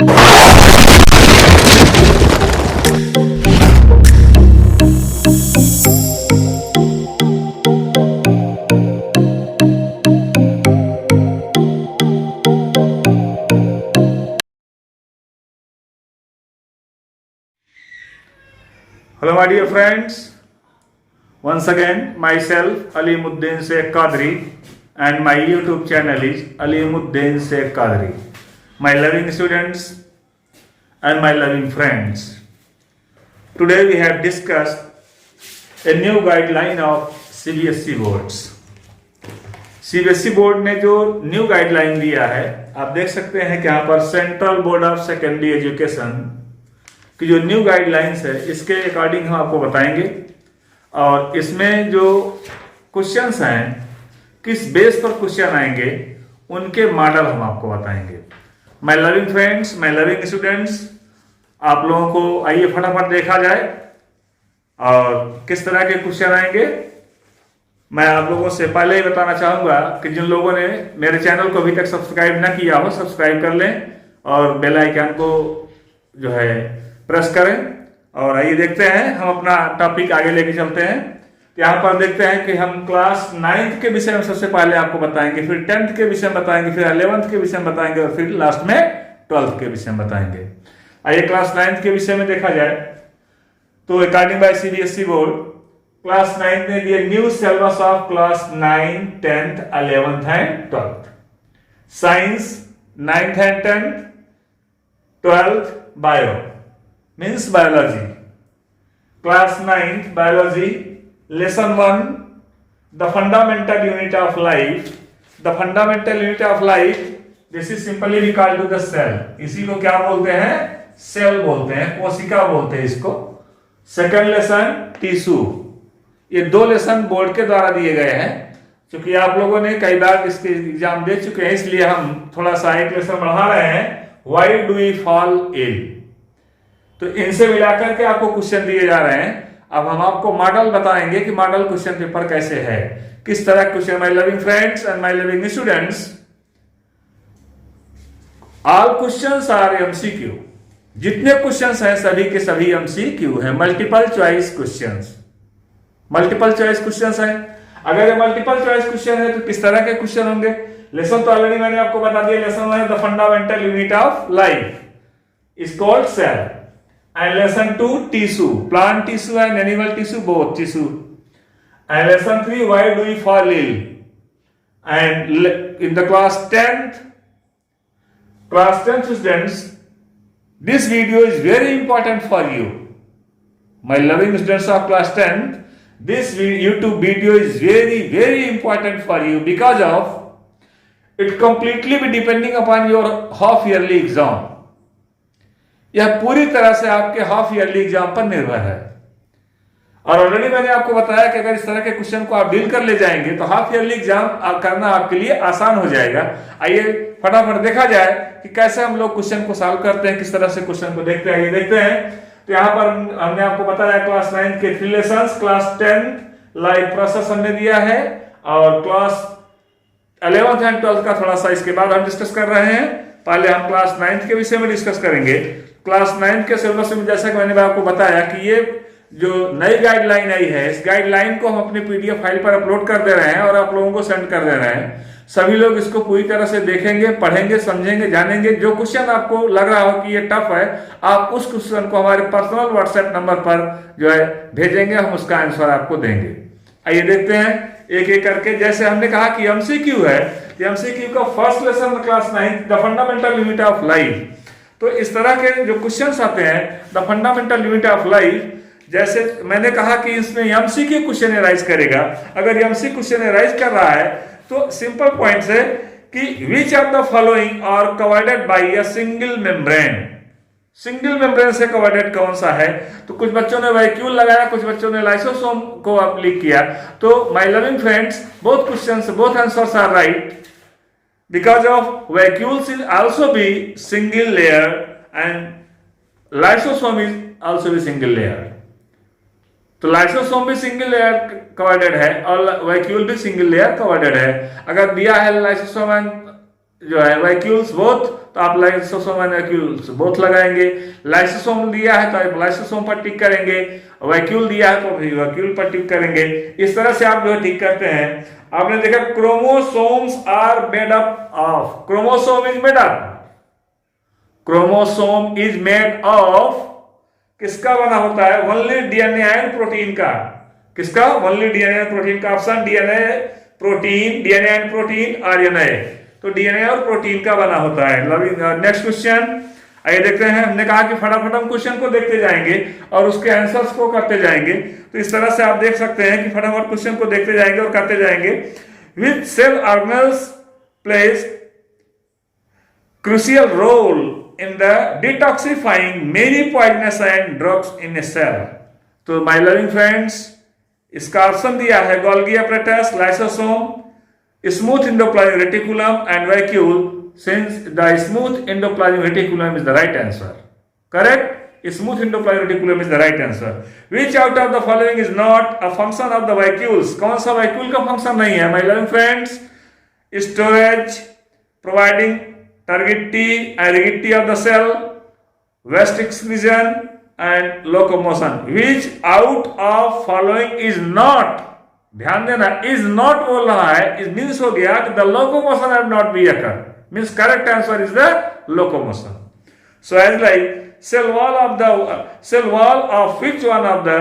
Hello my dear friends, once again myself Alimuddin Sheikh Qadri and my YouTube channel is Alimuddin Sheikh Qadri. My loving students and my loving friends, today we have discussed a new guideline of CBSE boards. CBSE board ने जो new guideline दिया है, आप देख सकते हैं कि यहाँ पर central board of secondary education कि जो न्यू गाइडलाइंस है इसके अकॉर्डिंग हम आपको बताएंगे और इसमें जो क्वेश्चंस हैं किस बेस पर क्वेश्चन आएंगे उनके मॉडल हम आपको बताएंगे. My loving friends, my loving students, आप लोगों को आइए फटाफट देखा जाए और किस तरह के क्वेश्चन आएंगे. मैं आप लोगों से पहले ही बताना चाहूंगा कि जिन लोगों ने मेरे चैनल को अभी तक सब्सक्राइब ना किया हो सब्सक्राइब कर लें और बेल आइकन को जो है प्रेस करें. और आइए देखते हैं हम अपना टॉपिक आगे लेके चलते हैं. यहाँ पर देखते हैं कि हम क्लास 9th के विषय में सबसे पहले आपको बताएंगे, फिर 10th के विषय में बताएंगे, फिर 11th के विषय में बताएंगे और फिर लास्ट में 12th के विषय में बताएंगे. आइए क्लास 9th के विषय में देखा जाए तो according by CBSE board class 9th ने दिया new syllabus of class 9, 10th, 11th and 12th. Science 9th and 10th, 12th bio means biology. Class 9th biology lesson 1 the fundamental unit of life. The fundamental unit of life, this is simply we call to the cell. इसी को क्या बोलते हैं? Cell बोलते हैं, कोशिका बोलते हैं इसको. Second lesson tissue. ये दो लेसन बोर्ड के द्वारा दिए गए हैं. क्योंकि आप लोगों ने कई बार इसके एग्जाम दे चुके हैं इसलिए हम थोड़ा सा एक लेसन बढ़ा रहे हैं. Why do we fall ill? तो इनसे मिलाकर के आपको क्वेश्चन दिए जा रहे हैं. अब हम आपको मॉडल बताएंगे कि मॉडल क्वेश्चन पेपर कैसे है, किस तरह question. My loving friends and my loving students, all questions are MCQ. जितने क्वेश्चंस हैं सभी के सभी एमसीक्यू हैं, multiple choice questions. Multiple choice questions हैं. अगर ये मल्टीपल चॉइस क्वेश्चन है तो किस तरह के क्वेश्चन होंगे? लेसन तो ऑलरेडी मैंने आपको बता दिया. लेसन है the fundamental unit of life is called cell. And lesson 2 tissue, plant tissue and animal tissue, both tissue. And lesson 3 why do we fall ill? And in the class 10th students, this video is very important for you. My loving students of class 10th, this YouTube video is very important for you because of it completely be depending upon your half yearly exam. यह पूरी तरह से आपके half yearly exam पर निर्भर है. और already मैंने आपको बताया कि अगर इस तरह के क्वेश्चन को आप डील कर ले जाएंगे तो हाफ ईयरली एग्जाम करना आपके लिए आसान हो जाएगा. आइए फटाफट देखा जाए कि कैसे हम लोग क्वेश्चन को सॉल्व करते हैं, किस तरह से क्वेश्चन को देखते हैं. ये देखते हैं तो यहाँ पर हमने आपको बताया क्लास 9 के 3 लेसन्स, क्लास 10 लाइफ प्रोसेस हमने दिया है और क्लास 11th एंड 12th का थोड़ा सा इसके बाद हम डिस्कस कर रहे हैं. पहले हम क्लास 9th के विषय में डिस्कस करेंगे. क्लास 9 के सिलेबस में जैसा कि मैंने आपको बताया कि ये जो नई गाइडलाइन आई है इस गाइडलाइन को हम अपनी पीडीएफ फाइल पर अपलोड कर दे रहे हैं और आप लोगों को सेंड कर दे रहे हैं. सभी लोग इसको पूरी तरह से देखेंगे, पढ़ेंगे, समझेंगे, जानेंगे. जो क्वेश्चन आपको लग रहा हो कि ये टफ है आप उस क्वेश्चन को हमारे पर्सनल व्हाट्सएप नंबर पर जो है भेजेंगे, हम उसका आंसर आपको देंगे. आइए देखते हैं एक एक करके. जैसे हमने कहा कि एमसीक्यू है, एमसीक्यू का first lesson class 9 the fundamental unit of life. तो इस तरह के जो क्वेश्चंस आते हैं the fundamental unit of life, जैसे मैंने कहा कि इसमें एमसीक्यू क्वेश्चन राइज करेगा. अगर एमसीक्यू क्वेश्चन राइज कर रहा है तो सिंपल पॉइंट्स है कि which of the following are covered by a single membrane. Single membrane से कवर्डेड कौन सा है? तो कुछ बच्चों ने वैक्यूल लगाया, कुछ बच्चों ने लाइसोसोम को अप्लाई किया. तो my loving friends, both questions, both answers are right because of vacuoles is also be single layer and lysosome is also be single layer. तो लाइसोसोम भी सिंगल लेयर कवर्डेड है और वैक्यूल भी सिंगल लेयर कवर्डेड है. अगर दिया है लाइसोसोम एंड जो है वैक्यूल्स बोथ, तो आप लाइसोसोम एंड वैक्यूल्स बोथ लगाएंगे। लाइसोसोम दिया है तो आप लाइसोसोम पर टिक करेंगे, वैक्यूल दिया है तो वैक्यूल पर टिक करेंगे। इस तरह से आप जो है टिक करते हैं। आपने देखा chromosomes are made up of, chromosome is made up, chromosome is made of किसका बना होता है? ओनली डीएनए एंड प्रोटीन का। किसका? ओनली डीएनए एंड प्रोटीन का। Option DNA protein, DNA and protein, RNA, तो डीएनए और प्रोटीन का बना होता है। नेक्स्ट क्वेश्चन आइए देखते हैं। हमने कहा कि फटाफट हम क्वेश्चन को देखते जाएंगे और उसके आंसर्स को करते जाएंगे, तो इस तरह से आप देख सकते हैं कि फटाफट क्वेश्चन को देखते जाएंगे और करते जाएंगे। Which cell organelles plays crucial role in the detoxifying many poisonous and drugs in a cell। तो माय लविंग फ्रेंड्स, इसका ऑप्शन दिया है Golgi apparatus, lysosome, smooth endoplasmic reticulum and vacuole, since the smooth endoplasmic reticulum is the right answer। Correct? Smooth endoplasmic reticulum is the right answer। Which out of the following is not a function of the vacuoles? कौन सा vacuole का function नहीं है my loving friends? Storage, providing turgidity and rigidity of the cell, waste excretion and locomotion। Which out of following is not, ध्यान देना, is not बोल रहा है, इस मीन्स हो गया कि the locomotion have not been occurred, means correct answer is the locomotion। So as like cell wall of which one of the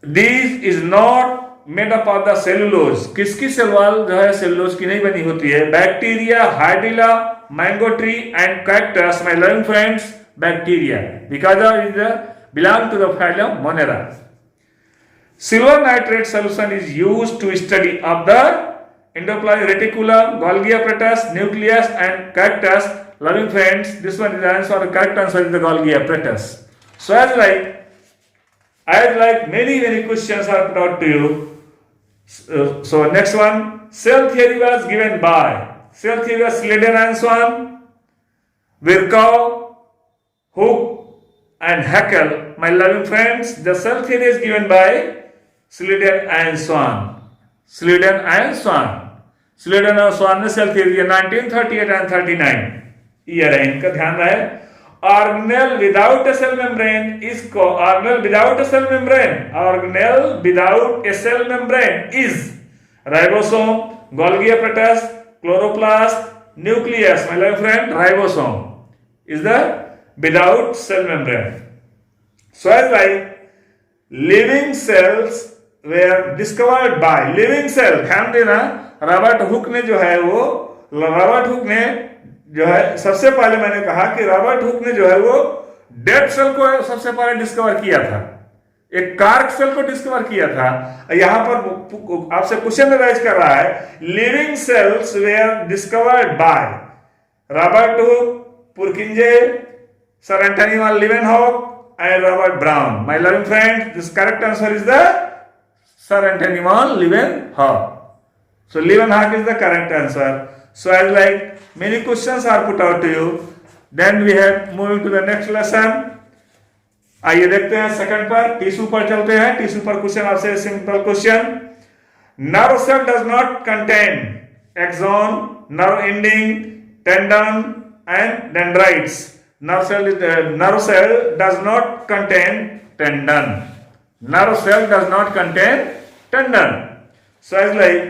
these is not made up of the cellulose? किसकी cell wall जो है cellulose की नहीं बनी होती है? Bacteria, hydrilla, mango tree and cactus. My loving friends, bacteria, because it belong to the phylum monera. Silver nitrate solution is used to study of the endoplasmic reticulum, Golgi apparatus, nucleus and cactus. Loving friends, this one is the answer, correct answer is the Golgi apparatus। So as like many questions are put out to you. So next one, cell theory was given by, cell theory was Sladen and Swan, Virchow, Hooke and Haeckel। My loving friends, the cell theory is given by Sladen and Swan, Sladen and Swan। Sladen और Swan ने cell theory 1938 and 39 year है इनका, ध्यान रहे। Organelle without a cell membrane is called, organelle without a cell membrane, organelle without a cell membrane is ribosome, Golgi apparatus, chloroplast, nucleus। My little friend, ribosome is the without cell membrane। So as like living cells were discovered by, living cell, ध्यान देना, Robert Hooke ने जो है वो, Robert Hooke ने जो है सबसे पहले, मैंने कहा कि रॉबर्ट हुक ने जो है वो डेड सेल को सबसे पहले डिस्कवर किया था, एक कार्क सेल को डिस्कवर किया था। यहां पर आपसे क्वेश्चन राइज कर रहा है, living cells were discovered by Robert Hooke, Purkinje, sir Antony van Leeuwenhoek and Robert Brown. My loving friend, this correct answer is the sir Antony van Leeuwenhoek. So Leeuwenhoek is the correct answer। So as like many questions are put out to you, then we have moving to the next lesson। आइए देखते हैं second पर, tissue पर चलते हैं। Tissue पर question आपसे simple question, nerve cell does not contain axon, nerve ending, tendon and dendrites. Nerve cell does not contain tendon, nerve cell does not contain tendon. So as like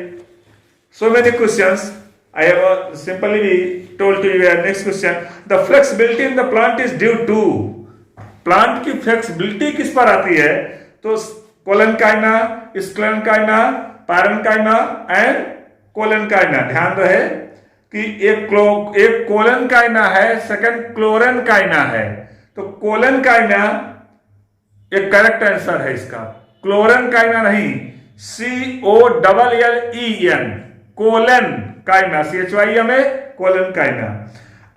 so many questions, I have simply told to you next question, the flexibility in the plant is due to, plant की flexibility किस पर आती है? तो कोलेनकाइना, स्क्लेनकाइना, पैरेनकाइना and कोलेनकाइना। ध्यान रहे कि एक कोलेनकाइना है, सेकंड क्लोरेनकाइना है। तो कोलेनकाइना एक करेक्ट आंसर है इसका, क्लोरेनकाइना नहीं, COLLEN, कोलन काइना, CHYM है collenchyma,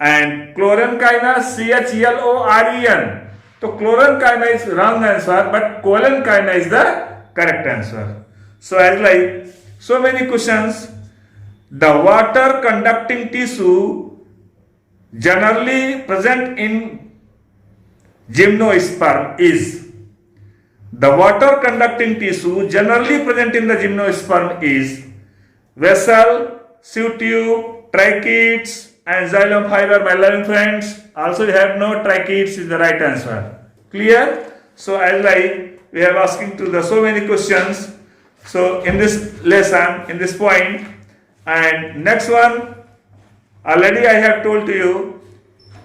and chlorenchyma CHLOREN। तो chlorenchyma is wrong answer, but collenchyma is the correct answer. So as like so many questions, the water conducting tissue generally present in gymnosperm is, the water conducting tissue generally present in the gymnosperm is vessel, sieve tube, tracheids, and xylem fiber, my loving friends. Also, we have no tracheids is the right answer. Clear? So, as like we have asking to the so many questions. So, in this lesson, in this point, and next one, already I have told to you,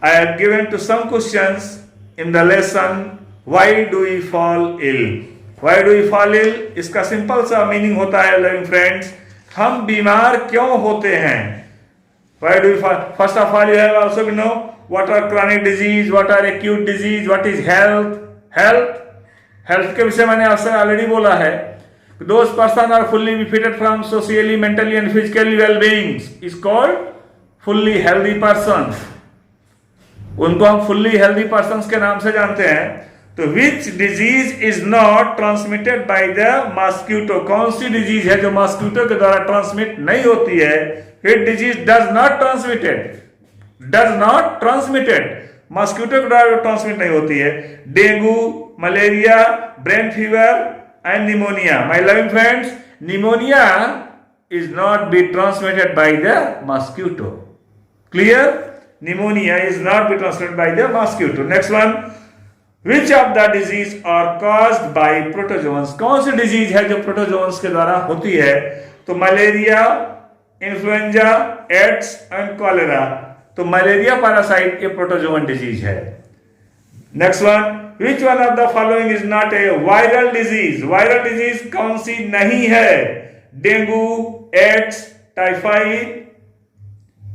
I have given to some questions in the lesson. Why do we fall ill? Why do we fall ill? इसका simple सा meaning होता है loving friends, हम बीमार क्यों होते हैं? Why do we fall? First of all, you have also to know what are chronic disease, what are acute disease, what is health. Health के विषय मैंने आपसे ऑलरेडी बोला है. Those persons are fully befitted from socially, mentally and physically well-beings is called fully healthy persons. उनको हम fully healthy persons के नाम से जानते हैं. तो which disease is not transmitted by the mosquito? कौन सी डिजीज है जो मॉस्किटो के द्वारा ट्रांसमिट नहीं होती है? Which disease does not transmitted mosquito के द्वारा ट्रांसमिट नहीं होती है? Dengue, malaria, brain fever and pneumonia. My loving friends, pneumonia is not be transmitted by the mosquito. Clear? Pneumonia is not be transmitted by the mosquito. Next one, which of the disease are caused by protozoans? कौन सी disease है जो protozoans के द्वारा होती है? तो malaria, influenza, AIDS and cholera. तो malaria parasite ये प्रोटोजोन डिजीज है. Next one, which one of the following is not a viral disease? Viral disease कौन सी नहीं है? Dengue, AIDS, typhoid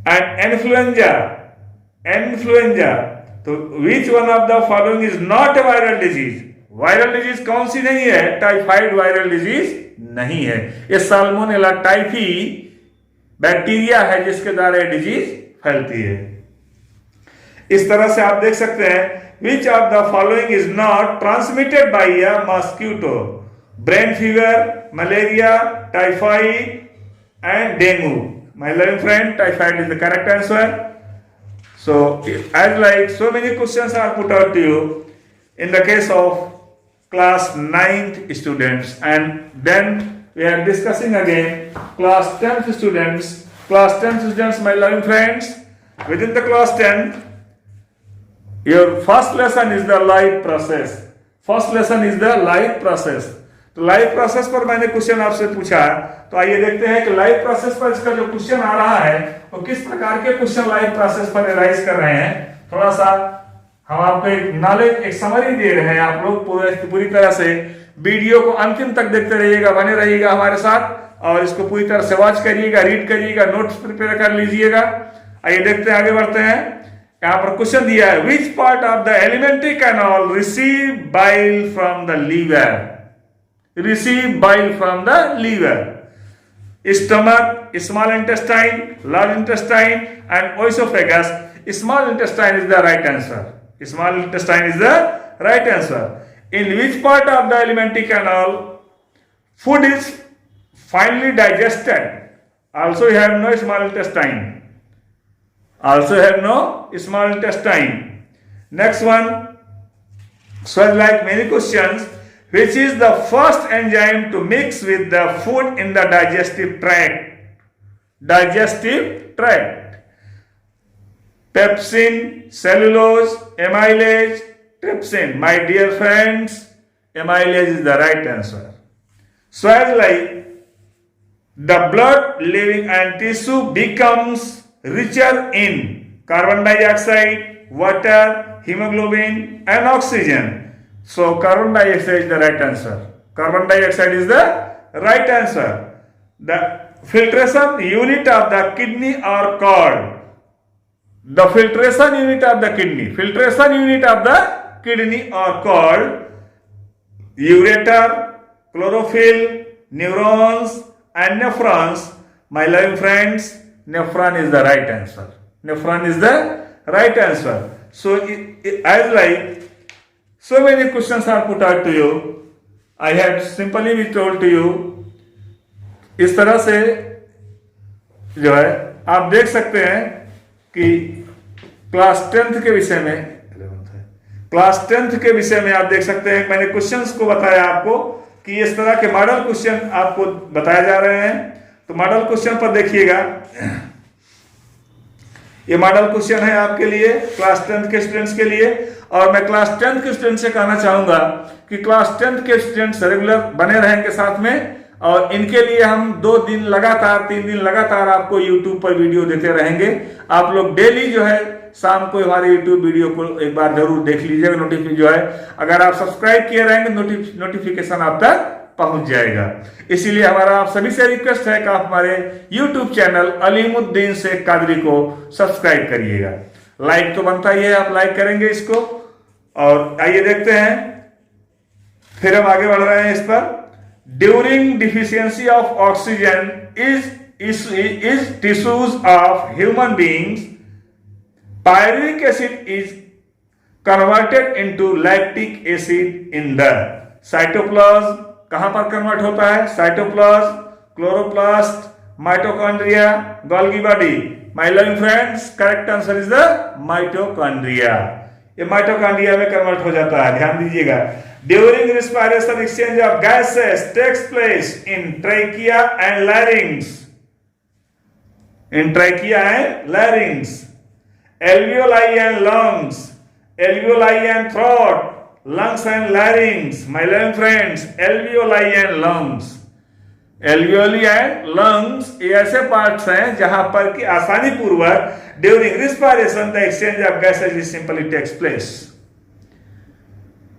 and influenza. तो which one of the following is not a viral disease? Viral disease कौन सी नहीं है? Typhoid viral disease नहीं है. ये साल्मोनेला टाइफी बैक्टीरिया है जिसके द्वारा ये डिजीज फैलती है. इस तरह से आप देख सकते हैं which of the following is not transmitted by a mosquito? Brain fever, malaria, typhoid and dengue. My loving friend, typhoid is the correct answer. So as like so many questions are put out to you in the case of class 9th students, and then we are discussing again class 10th students. Class 10th students, my loving friends, within the class 10th, your first lesson is the life process. First lesson is the life process. तो life process पर मैंने question आपसे पूछा, तो आइए देखते हैं कि लाइफ प्रोसेस पर इसका जो क्वेश्चन आ रहा है वो किस प्रकार के क्वेश्चन लाइफ प्रोसेस पर एनालाइज कर रहे हैं. थोड़ा सा हम आपको एक नॉलेज, एक समरी दे रहे हैं. आप लोग पूरी तरह से वीडियो को अंतिम तक देखते रहिएगा, बने रहिएगा हमारे साथ और इसको पूरी तरह से वॉच करिएगा, रीड करिएगा, नोट्स प्रिपेयर कर लीजिएगा. आइए देखते हैं, आगे बढ़ते हैं. यहां पर क्वेश्चन दिया है, which part of the alimentary canal receive bile from the liver? Receive bile from the liver. Stomach, small intestine, large intestine and oesophagus. Small intestine is the right answer. Small intestine is the right answer. In which part of the alimentary canal food is finally digested? Also you have no small intestine. Also have no small intestine. Next one, so like many questions, which is the first enzyme to mix with the food in the digestive tract? Digestive tract. Pepsin, cellulose, amylase, trypsin. My dear friends, amylase is the right answer. So as like the blood, living and tissue becomes richer in carbon dioxide, water, hemoglobin and oxygen. So carbon dioxide is the right answer. Carbon dioxide is the right answer. The filtration unit of the kidney are called. The filtration unit of the kidney. Filtration unit of the kidney are called ureter, chlorophyll, neurons and nephrons. My loving friends, nephron is the right answer. Nephron is the right answer. So as like so many questions are put out to you, I have simply be told to you. इस तरह से जो है आप देख सकते हैं कि क्लास 10th के विषय में, क्लास 10th के विषय में आप देख सकते हैं मैंने क्वेश्चंस को बताया आपको कि इस तरह के मॉडल क्वेश्चन आपको बताए जा रहे हैं. तो मॉडल क्वेश्चन पर देखिएगा, ये मॉडल क्वेश्चन है आपके लिए क्लास 10th के स्टूडेंट्स के लिए। और मैं क्लास 10th के स्टूडेंट से कहना चाहूंगा कि क्लास 10th के स्टूडेंट्स रेगुलर बने रहेंगे साथ में, और इनके लिए हम 2 दिन लगातार 3 दिन लगातार आपको YouTube पर वीडियो देते रहेंगे। आप लोग डेली जो है शाम को हमारे YouTube वीडियो को एक बार जरूर देख लीजिएगा। नोटिफिकेशन जो है अगर आप सब्सक्राइब किए रहेंगे नोटिफिकेशन आप तक पहुंच जाएगा। इसीलिए हमारा आप सभी से रिक्वेस्ट है कि आप हमारे YouTube चैनल अलीमुद्दीन शेख कादरी को सब्सक्राइब करिएगा। लाइक तो बनता ही है, आप लाइक करेंगे इसको। और आइए देखते हैं, फिर हम आगे बढ़ रहे हैं इस पर। During deficiency of oxygen is tissues of human beings, pyruvic acid is converted into lactic acid in the cytoplasm. कहां पर कन्वर्ट होता है? Cytoplasm, chloroplast, mitochondria, Golgi body. My loving friends, correct answer is the mitochondria. ये mitochondria में convert हो जाता है, ध्यान दीजिएगा। During respiration exchange of gases takes place in trachea and larynx. In trachea and larynx, alveoli and lungs, alveoli and throat, lungs and larynx. My loving friends, alveoli and lungs, alveoli and lungs ये ऐसे parts हैं जहां पर कि आसानी पूर्वक during respiration the exchange of gases is simply takes place.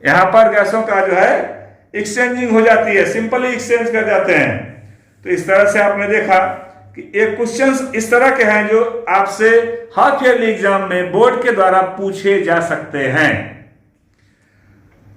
यहां पर गैसों का जो है एक्सचेंजिंग हो जाती है, सिंपली एक्सचेंज कर जाते हैं। तो इस तरह से आपने देखा कि एक क्वेश्चंस इस तरह के हैं जो आपसे हाफ ईयरली एग्जाम में बोर्ड के द्वारा पूछे जा सकते हैं।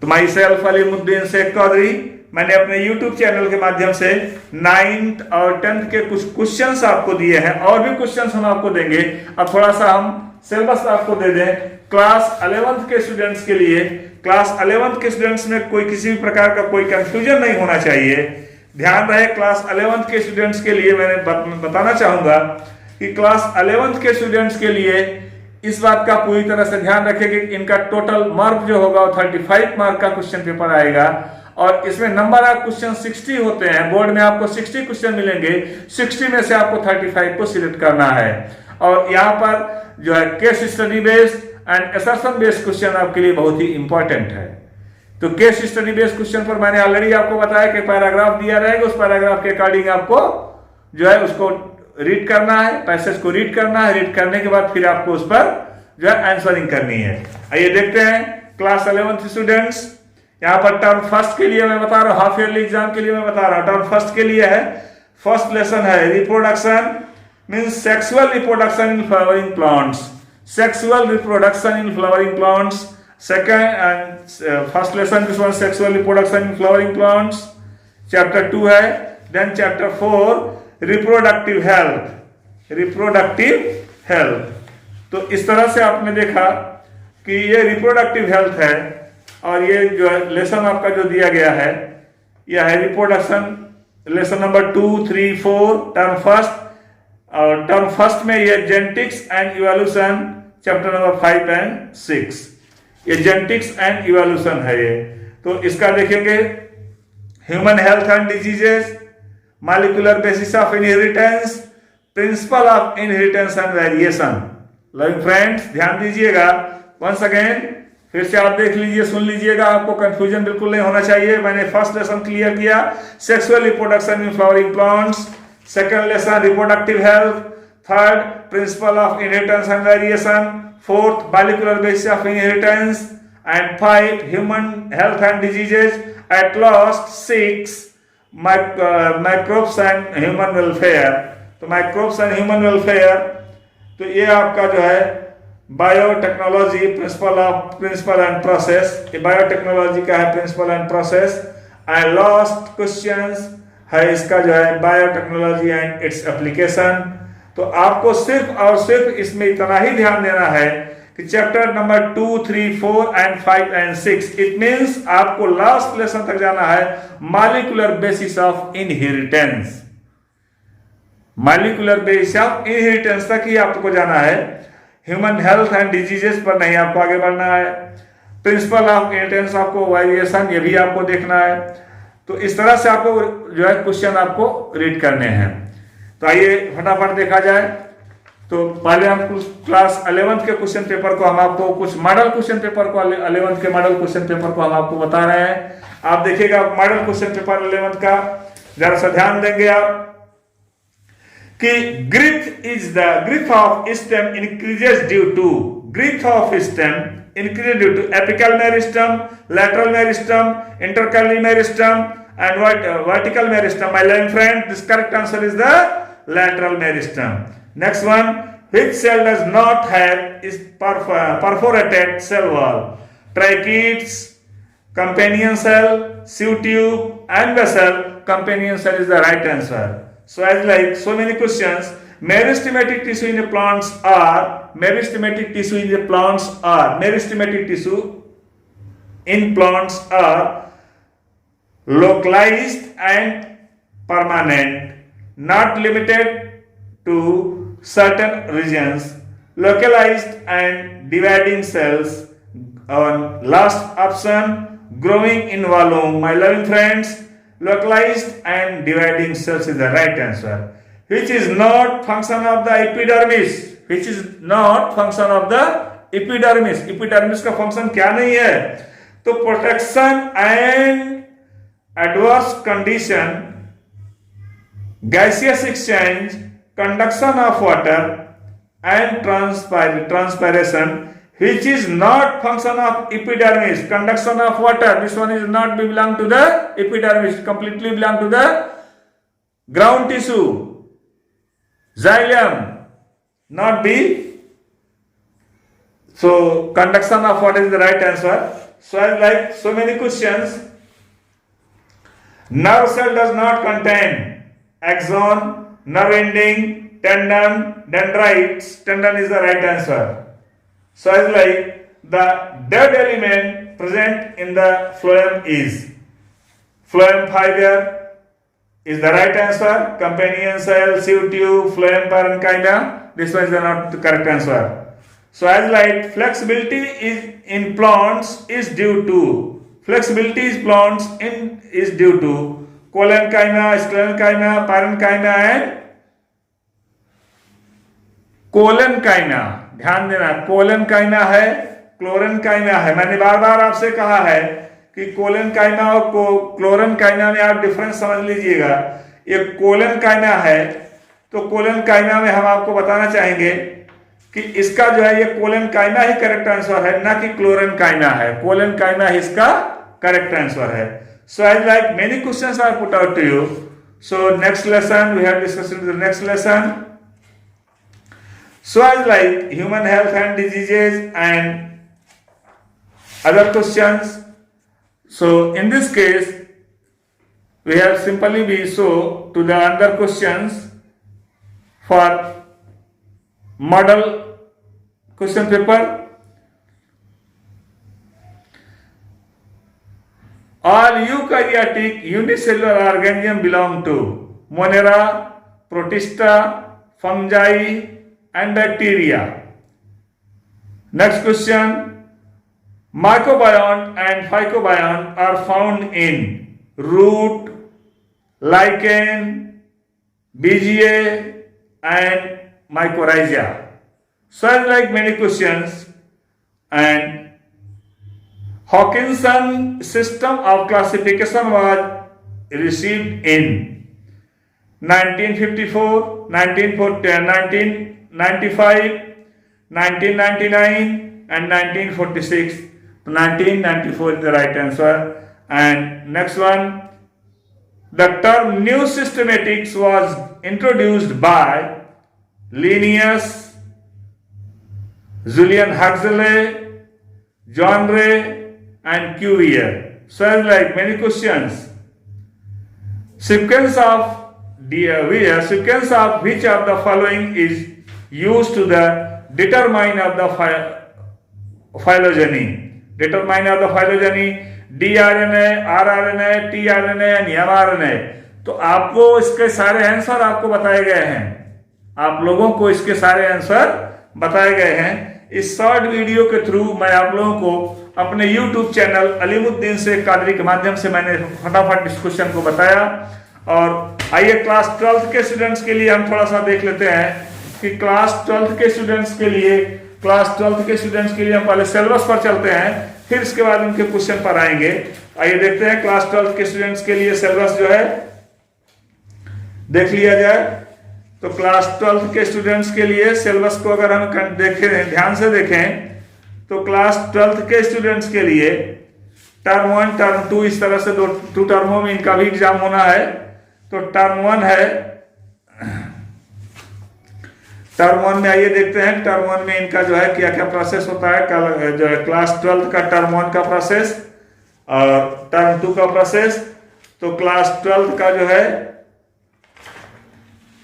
तो माई सेल्फ अलीमुद्दीन शेख कादरी, मैंने अपने YouTube चैनल के माध्यम से 9th और 10th के कुछ क्वेश्चंस आपको दिए हैं, और भी क्वेश्चंस हम आपको देंगे। अब थोड़ा सा हम सिलेबस आपको दे दें क्लास 11th के स्टूडेंट्स के लिए। क्लास 11th के स्टूडेंट्स में कोई किसी भी प्रकार का कोई कंफ्यूजन नहीं होना चाहिए। ध्यान रहे, क्लास 11th के स्टूडेंट्स के लिए मैंने बताना चाहूंगा कि क्लास 11th के स्टूडेंट्स के लिए इस बात का पूरी तरह से ध्यान रखें कि इनका टोटल मार्क जो होगा वो 35 मार्क का क्वेश्चन पेपर आएगा, और इसमें नंबर ऑफ क्वेश्चन 60 होते हैं। बोर्ड में आपको 60 क्वेश्चन मिलेंगे, 60 में से आपको 35 को सिलेक्ट करना है। और यहाँ पर जो है case study based and assertion based question आपके लिए बहुत ही इंपॉर्टेंट है। तो केस स्टडी बेस्ड क्वेश्चन पर मैंने ऑलरेडी आपको बताया कि पैराग्राफ दिया रहेगा, उस पैराग्राफ के अकॉर्डिंग आपको जो है उसको रीड करना है, पैसेज को रीड करना है। रीड करने के बाद फिर आपको उस पर जो है आंसरिंग करनी है। आइए देखते हैं क्लास 11th स्टूडेंट्स, यहाँ पर टर्म फर्स्ट के लिए मैं बता रहा हूँ, हाफ ईयरली एग्जाम के लिए मैं बता रहा हूँ। टर्म फर्स्ट के लिए है, फर्स्ट लेसन है reproduction means sexual reproduction in flowering plants. Sexual reproduction in flowering plants second and first lesson this one sexual reproduction in flowering plants, chapter 2 है। then chapter 4 reproductive health। तो इस तरह से आपने देखा कि ये reproductive health है, और ये जो लेसन आपका जो दिया गया है यह है reproduction lesson number 2, 3, 4 term first. और टर्म फर्स्ट में ये genetics and evolution chapter number 5 and 6, ये जेनेटिक्स एंड इवोल्यूशन है ये। तो इसका देखेंगे human health and diseases, molecular basis of inheritance, principle of inheritance and variation. Loving friends ध्यान दीजिएगा, वंस अगेन फिर से आप देख लीजिए, सुन लीजिएगा, आपको कंफ्यूजन बिल्कुल नहीं होना चाहिए। मैंने फर्स्ट लेसन क्लियर किया, sexual reproduction in flowering plants. Second lesson reproductive health. Third principle of inheritance and variation. Fourth, molecular basis of inheritance, and 5, human health and diseases. At last, 6, microbes and human welfare. तो microbes and human welfare, तो ये आपका जो है biotechnology principle and process, ये biotechnology का है principle and process. And last questions है इसका जो है बायोटेक्नोलॉजी एंड इट्स एप्लीकेशन। तो आपको सिर्फ और सिर्फ इसमें इतना ही ध्यान देना है कि chapter number 2, 3, 4 and 5 and 6, it means आपको लास्ट लेसन तक जाना है, molecular basis of inheritance. Molecular basis of inheritance तक ही आपको जाना है, ह्यूमन हेल्थ एंड डिजीजेस पर नहीं आपको आगे बढ़ना है। प्रिंसिपल ऑफ इनहेरिटेंस आपको, वेरिएशन ये भी आपको देखना है। तो इस तरह से आपको जो है क्वेश्चन आपको रीड करने हैं। तो आइए फटाफट देखा जाए। तो पहले हम कुछ क्लास 11th के क्वेश्चन पेपर को हम आपको कुछ मॉडल क्वेश्चन पेपर को 11th के मॉडल क्वेश्चन पेपर को हम आपको बता रहे हैं। आप देखिएगा मॉडल क्वेश्चन पेपर 11th का, जरा सा ध्यान देंगे आप कि girth of stem increases due to apical meristem, lateral meristem, intercalary meristem and vertical meristem. My learned friend, this correct answer is the lateral meristem. Next one, which cell does not have is perforated cell wall? Tracheids, companion cell, sieve tube and vessel. Companion cell is the right answer. So as like so many questions, meristematic tissue in the plants are localized and permanent, not limited to certain regions. Localized and dividing cells. On last option, growing in volume. My loving friends, localized and dividing cells is the right answer. Which is not function of the epidermis? Which is not function of the epidermis? Epidermis का function क्या नहीं है? तो protection and adverse condition, gaseous exchange, conduction of water and transpiration. Which is not function of epidermis? Conduction of water. This one is not belong to the epidermis. Completely belong to the ground tissue. Xylem, not B. So conduction of water is the right answer. So I like so many questions. Nerve cell does not contain axon, nerve ending, tendon, dendrites. Tendon is the right answer. So as like the dead element present in the phloem is phloem fiber is the right answer. Companion cell, sieve tube, phloem parenchyma. This one is not the correct answer. So as like flexibility is in plants is due to collenchyma, sclerenchyma, parenchyma and कोलेनकाइना. ध्यान देना, कोलेनकाइना है, क्लोरेनकाइना है. मैंने बार बार आपसे कहा है कि कोलेनकाइना और क्लोरेनकाइना में आप डिफरेंस समझ लीजिएगा. ये कोलेनकाइना है तो कोलेनकाइना में हम आपको बताना चाहेंगे कि इसका जो है ये कोलेनकाइना ही करेक्ट आंसर है, ना कि क्लोरेनकाइना है. कोलेनकाइना ही इसका करेक्ट आंसर है. So I like many questions are put out to you. So next lesson we have discussed the next lesson. So as like human health and diseases and other questions. So in this case we have simply be so to the other questions for model question paper. All eukaryotic unicellular organisms belong to Monera, Protista, fungi and bacteria. Next question. Mycobiont and phycobiont are found in root, lichen, BGA and mycorrhiza. So I like many questions. And Hawkinson system of classification was received in 1954, 1995, 1999 and 1946. 1994 is the right answer. And next one, the term new systematics was introduced by Linnaeus, Julian Huxley, John Ray and Cuvier. So like many questions. Sequence of which of the following is used to determine of the phylogeny? Determine of the phylogeny, DRNA, RRNA, tRNA and mRNA. तो आपको इसके सारे answer आपको बताए गए हैं. आप लोगों को इसके सारे आंसर बताए गए हैं. इस शॉर्ट वीडियो के थ्रू मैं आप लोगों को अपने YouTube चैनल अलीमुद्दीन शेख कादरी के माध्यम से मैंने फटाफट इस क्वेश्चन को बताया. और आइए क्लास 12th के स्टूडेंट्स के लिए हम थोड़ा सा देख लेते हैं कि क्लास 12th के स्टूडेंट्स के लिए हम पहले सिलेबस पर चलते हैं, फिर इसके बाद उनके क्वेश्चन पर आएंगे। आइए देखते हैं क्लास 12th के स्टूडेंट्स के लिए सिलेबस जो है देख लिया जाए। तो क्लास 12th के स्टूडेंट्स के लिए सिलेबस को अगर हम देखें, ध्यान से देखें, तो क्लास 12th के स्टूडेंट्स के लिए टर्म 1 टर्म 2 इस तरह से दो टर्मों में इनका भी एग्जाम होना है। तो टर्म 1 है, टर्म 1 में आइए देखते हैं टर्म 1 में इनका जो है क्या क्या प्रोसेस होता है। जो है क्लास 12th का टर्म 1 का प्रोसेस और टर्म 2 का प्रोसेस। तो क्लास 12th का जो है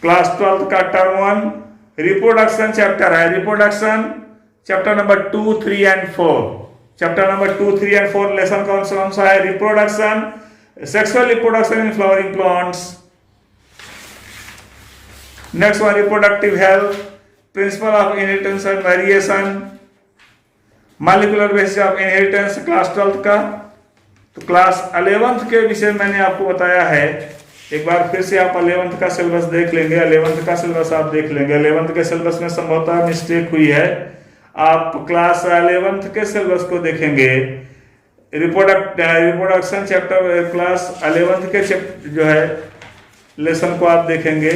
क्लास 12th का टर्म 1 रिप्रोडक्शन चैप्टर है, reproduction chapter number 2, 3 and 4। Chapter number 2, 3 and 4 lesson कौन सा है? Reproduction, sexual reproduction in flowering plants. Next one reproductive health, principle of inheritance and variation, molecular basis of inheritance class 12th का। तो class 11th के विषय मैंने आपको बताया है, एक बार फिर से आप 11th का सिलेबस देख लेंगे। 11th का सिलेबस आप देख लेंगे। 11th के सिलेबस में संभवतः मिस्टेक हुई है, आप क्लास 11th के सिलेबस को देखेंगे। रिप्रोडक्शन चैप्टर क्लास 11th के जो है लेसन को आप देखेंगे।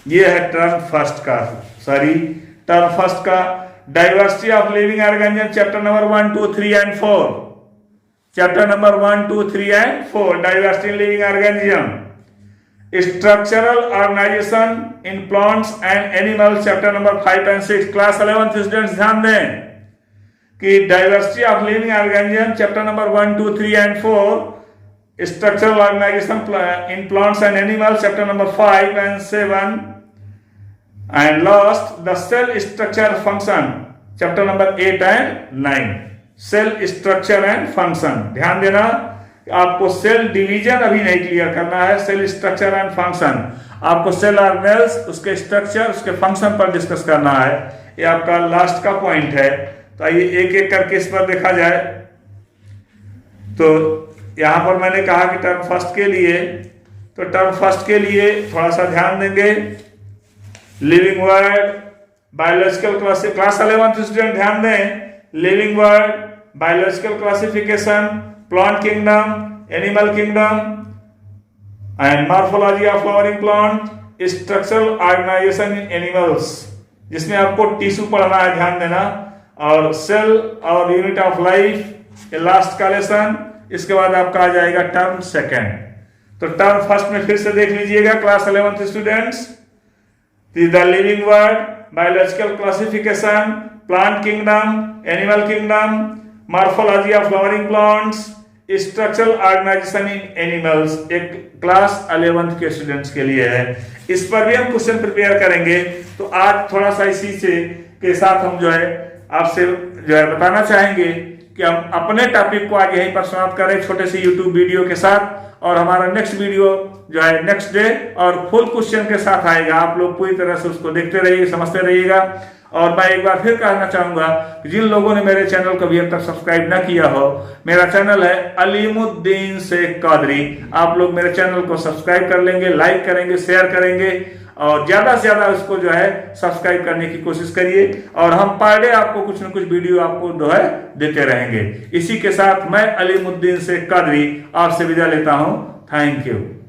ये है टर्म फर्स्ट का diversity of living organism chapter number 1, 2, 3 and 4। Chapter number 1, 2, 3 and 4 diversity in living organism. Structural organisation in plants and animals chapter number 5 and 6। Class 11th students ध्यान दें कि diversity of living organism chapter number 1, 2, 3 and 4, structural organisation in plants and animals chapter number 5 and 7, and last the cell structure function chapter number 8 and 9। Cell structure and function, ध्यान देना आपको cell division अभी नहीं clear करना है, cell structure and function आपको cell organelles, उसके structure, उसके फंक्शन पर डिस्कस करना है। ये आपका लास्ट का पॉइंट है। तो आइए एक एक करके इस पर देखा जाए। तो यहां पर मैंने कहा कि टर्म फर्स्ट के लिए थोड़ा सा ध्यान देंगे। Living world, biological class 11th student ध्यान दें, living world, biological classification, plant kingdom, animal kingdom and morphology of flowering plant, structural organisation in animals, जिसमें आपको टिश्यू पढ़ना है, ध्यान देना, और सेल और यूनिट ऑफ लाइफ, ये लास्ट का लेसन। इसके बाद आपका आ जाएगा टर्म सेकेंड। तो टर्म फर्स्ट में फिर से देख लीजिएगा class 11th students, the living world, biological classification, plant kingdom, animal kingdom, morphology of flowering plants, structural organisation in animals, एक क्लास 11th के स्टूडेंट्स के लिए है। इस पर भी हम क्वेश्चन प्रिपेयर करेंगे। तो आज थोड़ा सा इसी से के साथ हम जो है आपसे जो है बताना चाहेंगे कि हम अपने टॉपिक को आज यहीं पर समाप्त करें छोटे से यूट्यूब वीडियो के साथ, और हमारा नेक्स्ट वीडियो जो है नेक्स्ट डे और फुल क्वेश्चन के साथ आएगा। आप लोग पूरी तरह से उसको देखते रहिए, समझते रहिएगा। और मैं एक बार फिर कहना चाहूंगा कि जिन लोगों ने मेरे चैनल को अभी अब तक सब्सक्राइब ना किया हो, मेरा चैनल है अलीमुद्दीन शेख कादरी। आप लोग मेरे चैनल को सब्सक्राइब कर लेंगे, लाइक करेंगे, शेयर करेंगे और ज्यादा से ज्यादा उसको जो है सब्सक्राइब करने की कोशिश करिए। और हम पर डे आपको कुछ न कुछ वीडियो आपको जो है देते रहेंगे। इसी के साथ मैं अलीमुद्दीन शेख कादरी आपसे विदा लेता हूं। Thank you.